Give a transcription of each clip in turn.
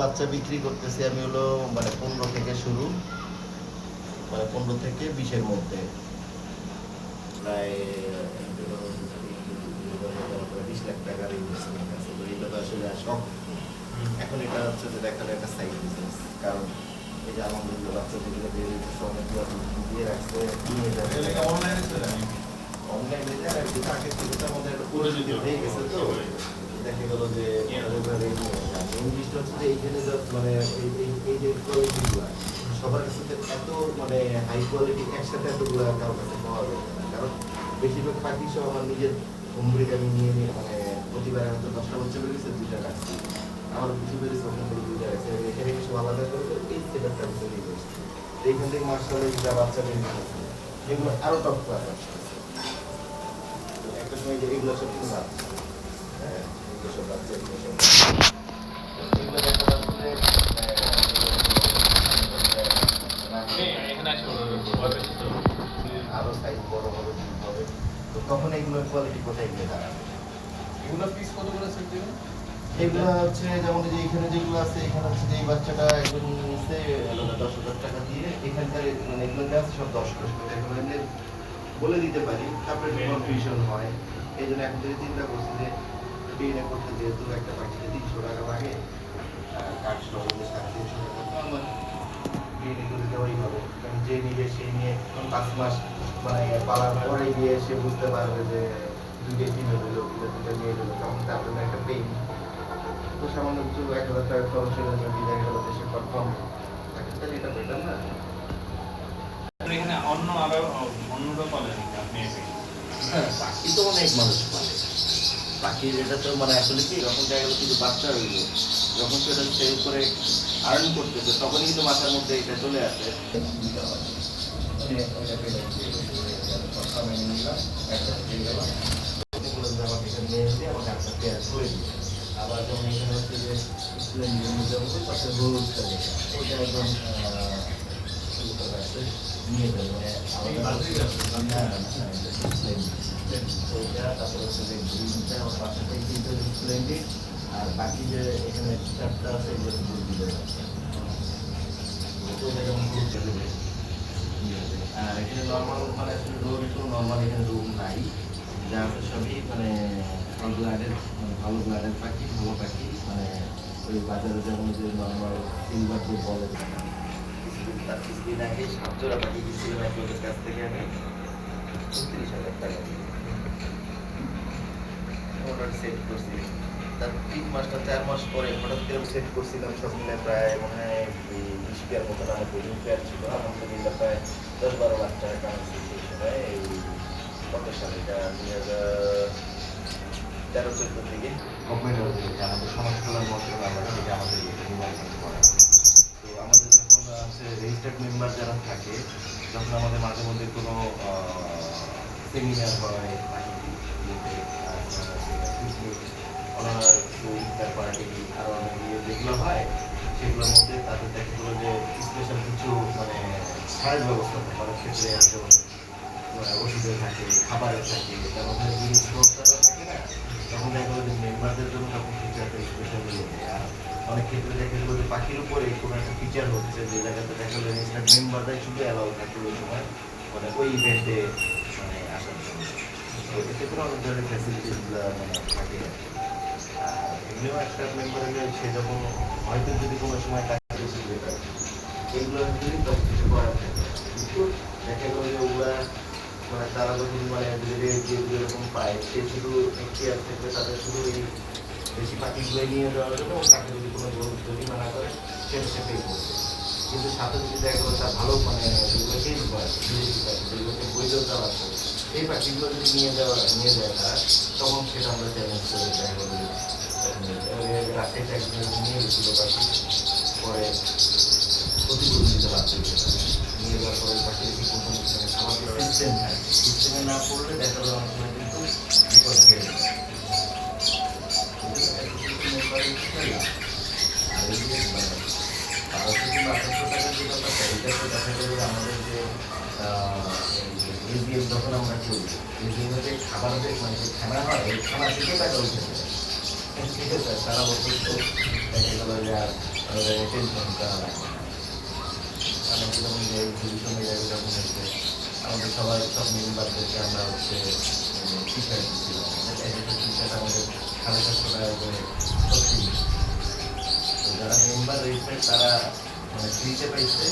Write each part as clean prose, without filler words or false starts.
বাচ্চা বিক্রি করতেছি আমি হলো মানে 15 থেকে শুরু, মানে 15 থেকে 20-এর মধ্যে প্রায় 20 লাখ টাকার ইনভেস্টমেন্ট আছে। তো এটা তো আসলে শখ। এখন এটা হচ্ছে যে দেখালে একটা সাইড বিজনেস, কারণ এই যে আলহামদুলিল্লাহ বাচ্চাদেরকে দিয়ে দিচ্ছে, অনেকগুলো দিয়ে রাখছে, নিয়ে যাবে অনলাইনে যায় আর কি। আগের থেকে তো আমাদের পরিচিতি হয়ে গেছে, তো দেখা গেল যে জিনিসটা হচ্ছে যে এইখানে মানে এই যে কোয়ালিটিগুলো সবার কাছে এত মানে হাই কোয়ালিটি একসাথে এতগুলো কারোর কাছে পাওয়া যায় না। কারণ বেশিরভাগ পাখি সব আমার নিজের হোমব্রিড আমি নিয়ে মানে প্রতিবার হয়তো 10টা বাচ্চা বেরিয়েছে, 2টা রাখছি, আমার কিছু বেরিয়েছে ওখান থেকে 2টা রাখছে, এখানে কিছু আলাদা করে এই সেটআপটা আমি তৈরি করছি। এইখান থেকে মার্শালের যা বাচ্চা বেরিয়েছে এগুলো আরো টপ ক্লাস আসছে। তো একটা সময় যে এগুলো সব কিন্তু বাচ্চা, হ্যাঁ এগুলো সব বাচ্চা, এগুলো সব এগুলো দেখা যাচ্ছে আরো সাইজ বড় হবে, হবে, তো তখন এগুলোর কোয়ালিটি কোথায় গিয়ে দাঁড়াবে? এগুলো পিস কত করে সেল দিবেন? এগুলো হচ্ছে যেমন যে এখানে যেগুলো আছে, এখানে হচ্ছে যে এই বাচ্চাটা একদম নিচে 10,000 টাকা দিয়ে, এখানকার মানে এগুলো আছে সব 10 করে এখানে বলে দিতে পারি, তারপরে কনফিউশন হয়। এই জন্য এখন থেকে চিন্তা করছি যে বিয়ে করতে যেহেতু একটা পাখিতে 300 টাকা লাগে, কাঠ সহ 350 টাকা, তো আমার বিয়ে করে দেওয়াই হবে। কারণ যে নিবে সেই নিয়ে 5 মাস মানে পালার পরে গিয়ে সে বুঝতে পারবে যে দুইটা কিনে দিল, দুইটা নিয়ে দিল, তখন তার জন্য একটা পেইন। তো সামান্য কিছু 1,000 টাকা খরচ হয়ে যাবে, বিদায় গেল দেশে কনফার্ম থাকে, তাহলে এটা বেটার না? এখানে অন্য আরো অন্যরা পালেন আপনি? হ্যাঁ, পাখি তো অনেক মানুষ পালে। পাখির এটা তো মানে আসলে কি, যখন দেখা গেল কিছু বাচ্চা রইল, যখন সেটা সেল করে আর্ন করতেছে, তখনই কিন্তু মাথার মধ্যে এটা চলে আসে। আবার যেমন এখানে হচ্ছে যে ওইটা একদম নিয়ে যাবে ওইটা, তারপরে হচ্ছে যে গ্রিনটা আমার পাশে থেকে স্প্লেন্ডিড, আর বাকি যে এখানে চারটা আছে এগুলো দুধ দিতে যাচ্ছে। ওইটা যেমন দুধ দেবে, আর এখানে নর্মাল মানে আসলে রোগের কোনো নর্মাল এখানে রুম নাই, যা আছে সবই মানে ভালো ব্লাডের, মানে ভালো ব্লাডের পাখি, ভালো পাখি, মানে ওই বাজারে যেমন যে নর্মাল সিলভার যে বলে। তার কিছুদিন আগে 7 জোড়া পাখি কিনছিলাম এক লোকের কাছ থেকে আমি 29,000 টাকা দিয়ে অর্ডার সেট করছি। তার 3 মাস না 4 মাস পরে হঠাৎ করে সেট করছিলাম, সব মিলে প্রায় মনে হয় 20 পেয়ার মতন আমার বোলিং পেয়ার ছিল। আলহামদুলিল্লাহ প্রায় 10-12 লাখ টাকা কামাইছি সেই সময়। এই কত সালে, এটা 2013-14 থেকে গভর্নমেন্টের থেকে আমাদের সমাজ কল্যাণ মন্ত্রণালয় থেকে আমাদের নির্বাচন করা। তো আমাদের যখন হচ্ছে রেজিস্টার্ড মেম্বার যারা থাকে, যখন আমাদের মাঝে মধ্যে কোনো সেমিনার হয়, ইফতার পার্টি আরো যেগুলো হয়, সেগুলোর মধ্যে তাদের দেখা গেলো যে স্পেশাল কিছু মানে ছাড়ের ব্যবস্থা থাকে। অনেক ক্ষেত্রে যেমন ওষুধের থাকে, খাবারের থাকে, তার মধ্যে জিনিসপত্র থাকে না, তখন দেখা গেলো যে মেম্বারদের জন্য তখন ফিচারটা স্পেশালি আর অনেক ক্ষেত্রে দেখা গেলো যে পাখির উপরে কোনো একটা ফিচার হচ্ছে যে জায়গাতে দেখা গেলো ইনস্ট্যান্ট মেম্বাররাই শুধু অ্যালাউ থাকবে ওই সময় মানে ওই ইভেন্টে মানে আসার জন্য। তো এতে করে অনেক ধরনের ফ্যাসিলিটিসগুলো মানে থাকে আর কি। আর এমনিও একটা মেম্বার হলে সে যখন হয়তো যদি কোনো সময় টাকা বেশি দিয়ে পায় এইগুলো যদি তখন কিছু করার থাকে কিন্তু দেখা গেলো যে ওগুলা মানে তারা যখন মানে যেগুলো এরকম পায় সে শুধু এখতিয়ার থেকে তাদের শুধু এই বেশি পাখিগুলো নিয়ে যাওয়ার জন্য তাকে যদি কোনো জরিমানা করে সেটা সে পে করবে। কিন্তু সাথে যদি দেখা গেলো তার ভালো মানে যেগুলো চেঞ্জ করে বিদেশি পাখি যেগুলোকে বৈধতা আছে এই পাখিগুলো যদি নিয়ে যায় তারা তখন সেটা আমরা চ্যালেঞ্জ করে দেখা গেলো যে রাতে একজন নিয়ে গেছিলো পাখি পরে ক্ষতিপূরণ দিতে বাধ্য হয়েছে নিয়ে যাওয়ার পরে পাখির কি প্রথম আমাদের সিস্টেম থাকে সিস্টেমে না পড়লে দেখা গেলো অনেক সময় কিন্তু বিপদ হয়ে যায়। আর এই যে 1200 কিংবা 1800 টাকার যে ব্যাপারটা এটাতে দেখা গেলো আমাদের যে এজিএম যখন আমরা করি এজিএমে যে খাবারের মানে যে খানা হয় এই খানা থেকে টাকা উঠে যায় ঠিক আছে সারা বছর তো দেখা গেলো যে আর আমাদের টেনশন করা লাগে না। আমাদের যখন পজিশন এরিয়া যখন হচ্ছে আমাদের সবাই সব মেম্বারদেরকে আমরা হচ্ছে টিচার দিচ্ছিলাম টিচার আমাদের 750 টাকা করে সত্যি তো যারা মেম্বার রয়েছে তারা মানে ফ্রিতে পাইছে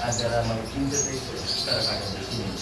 আর যারা মানে কিনতে পেয়েছে তারা টাকা দিয়ে কিনে